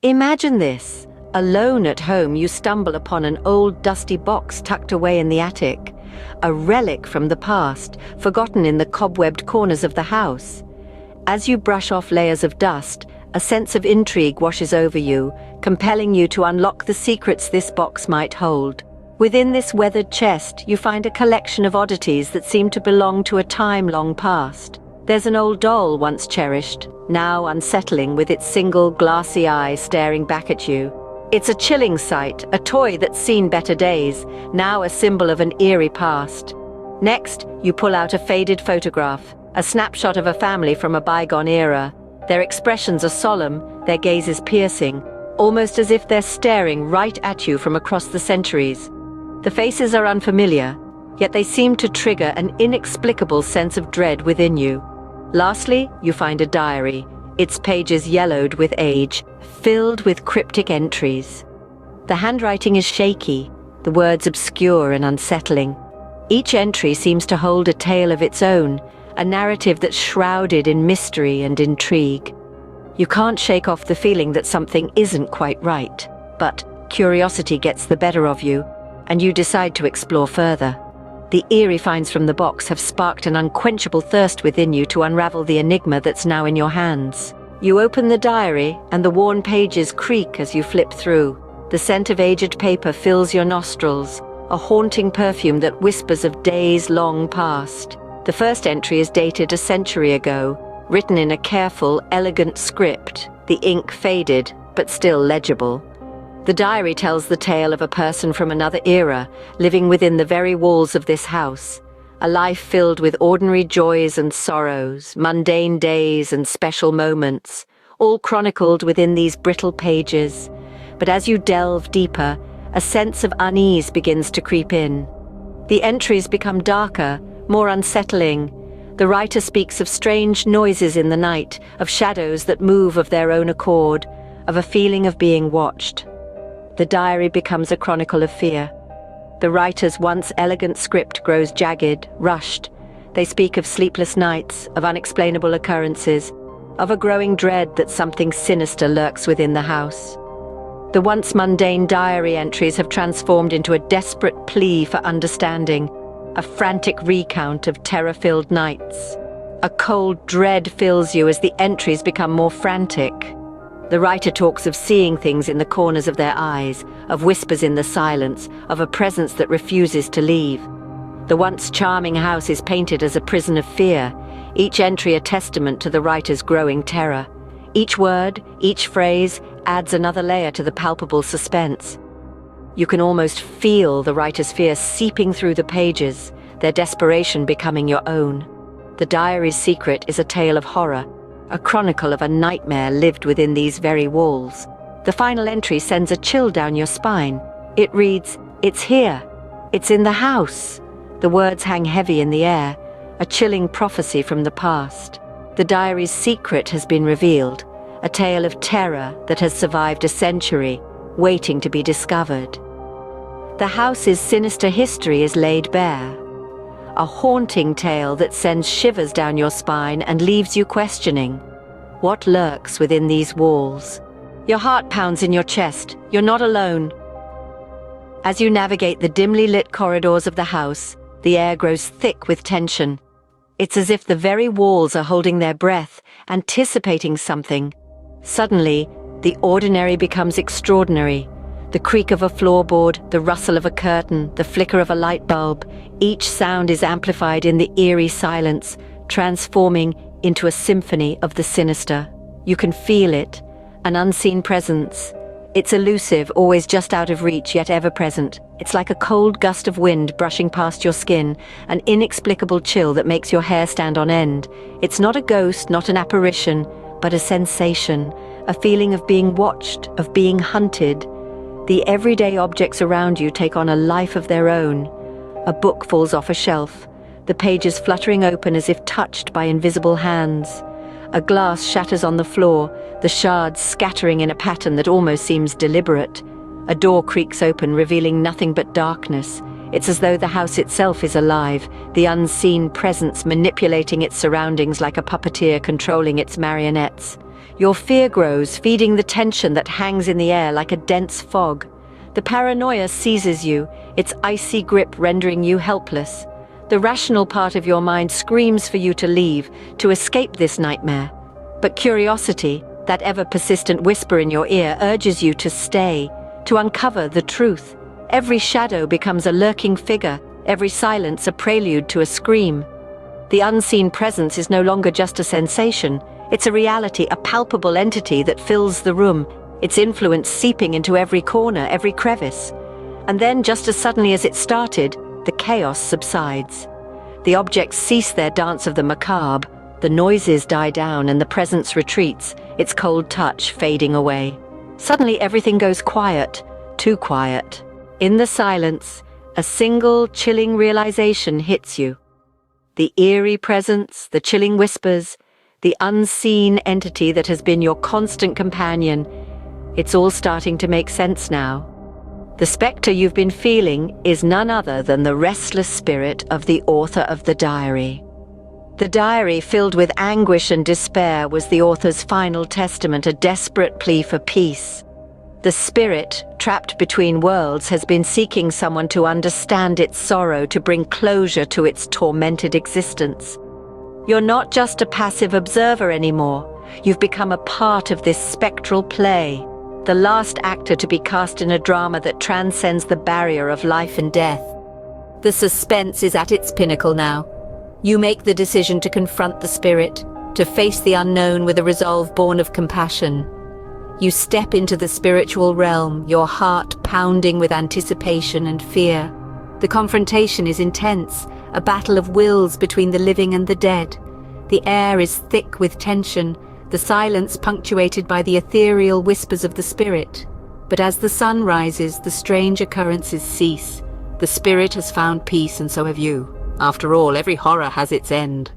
Imagine this. Alone at home, you stumble upon an old dusty box tucked away in the attic, a relic from the past, forgotten in the cobwebbed corners of the house. As you brush off layers of dust, a sense of intrigue washes over you, compelling you to unlock the secrets this box might hold. Within this weathered chest, you find a collection of oddities that seem to belong to a time long past. There's an old doll once cherished, now unsettling with its single glassy eye staring back at you. It's a chilling sight, a toy that's seen better days, now a symbol of an eerie past. Next, you pull out a faded photograph, a snapshot of a family from a bygone era. Their expressions are solemn, their gaze is piercing, almost as if they're staring right at you from across the centuries. The faces are unfamiliar, yet they seem to trigger an inexplicable sense of dread within you. Lastly, you find a diary, its pages yellowed with age, filled with cryptic entries. The handwriting is shaky, the words obscure and unsettling. Each entry seems to hold a tale of its own, a narrative that's shrouded in mystery and intrigue. You can't shake off the feeling that something isn't quite right, but curiosity gets the better of you, and you decide to explore further. The eerie finds from the box have sparked an unquenchable thirst within you to unravel the enigma that's now in your hands. You open the diary, and the worn pages creak as you flip through. The scent of aged paper fills your nostrils, a haunting perfume that whispers of days long past. The first entry is dated a century ago, written in a careful, elegant script, the ink faded, but still legible. The diary tells the tale of a person from another era, living within the very walls of this house. A life filled with ordinary joys and sorrows, mundane days and special moments, all chronicled within these brittle pages. But as you delve deeper, a sense of unease begins to creep in. The entries become darker, more unsettling. The writer speaks of strange noises in the night, of shadows that move of their own accord, of a feeling of being watched. The diary becomes a chronicle of fear. The writer's once elegant script grows jagged, rushed. They speak of sleepless nights, of unexplainable occurrences, of a growing dread that something sinister lurks within the house. The once mundane diary entries have transformed into a desperate plea for understanding, a frantic recount of terror-filled nights. A cold dread fills you as the entries become more frantic. The writer talks of seeing things in the corners of their eyes, of whispers in the silence, of a presence that refuses to leave. The once charming house is painted as a prison of fear, each entry a testament to the writer's growing terror. Each word, each phrase, adds another layer to the palpable suspense. You can almost feel the writer's fear seeping through the pages, their desperation becoming your own. The diary's secret is a tale of horror, a chronicle of a nightmare lived within these very walls. The final entry sends a chill down your spine. It reads, "It's here. It's in the house." The words hang heavy in the air, a chilling prophecy from the past. The diary's secret has been revealed, a tale of terror that has survived a century, waiting to be discovered. The house's sinister history is laid bare, a haunting tale that sends shivers down your spine and leaves you questioning. What lurks within these walls? Your heart pounds in your chest. You're not alone. As you navigate the dimly lit corridors of the house, the air grows thick with tension. It's as if the very walls are holding their breath, anticipating something. Suddenly, the ordinary becomes extraordinary. The creak of a floorboard, the rustle of a curtain, the flicker of a light bulb, each sound is amplified in the eerie silence, transforming into a symphony of the sinister. You can feel it, an unseen presence. It's elusive, always just out of reach, yet ever present. It's like a cold gust of wind brushing past your skin, an inexplicable chill that makes your hair stand on end. It's not a ghost, not an apparition, but a sensation, a feeling of being watched, of being hunted. The everyday objects around you take on a life of their own. A book falls off a shelf, the pages fluttering open as if touched by invisible hands. A glass shatters on the floor, the shards scattering in a pattern that almost seems deliberate. A door creaks open, revealing nothing but darkness. It's as though the house itself is alive, the unseen presence manipulating its surroundings like a puppeteer controlling its marionettes. Your fear grows, feeding the tension that hangs in the air like a dense fog. The paranoia seizes you, its icy grip rendering you helpless. The rational part of your mind screams for you to leave, to escape this nightmare. But curiosity, that ever-persistent whisper in your ear, urges you to stay, to uncover the truth. Every shadow becomes a lurking figure, every silence a prelude to a scream. The unseen presence is no longer just a sensation. It's a reality, a palpable entity that fills the room, its influence seeping into every corner, every crevice. And then, just as suddenly as it started, the chaos subsides. The objects cease their dance of the macabre, the noises die down and the presence retreats, its cold touch fading away. Suddenly everything goes quiet, too quiet. In the silence, a single chilling realization hits you. The eerie presence, the chilling whispers, the unseen entity that has been your constant companion, it's all starting to make sense now. The spectre you've been feeling is none other than the restless spirit of the author of the diary. The diary, filled with anguish and despair, was the author's final testament, a desperate plea for peace. The spirit, trapped between worlds, has been seeking someone to understand its sorrow, to bring closure to its tormented existence. You're not just a passive observer anymore. You've become a part of this spectral play, the last actor to be cast in a drama that transcends the barrier of life and death. The suspense is at its pinnacle now. You make the decision to confront the spirit, to face the unknown with a resolve born of compassion. You step into the spiritual realm, your heart pounding with anticipation and fear. The confrontation is intense, a battle of wills between the living and the dead. The air is thick with tension, the silence punctuated by the ethereal whispers of the spirit. But as the sun rises, the strange occurrences cease. The spirit has found peace, and so have you. After all, every horror has its end.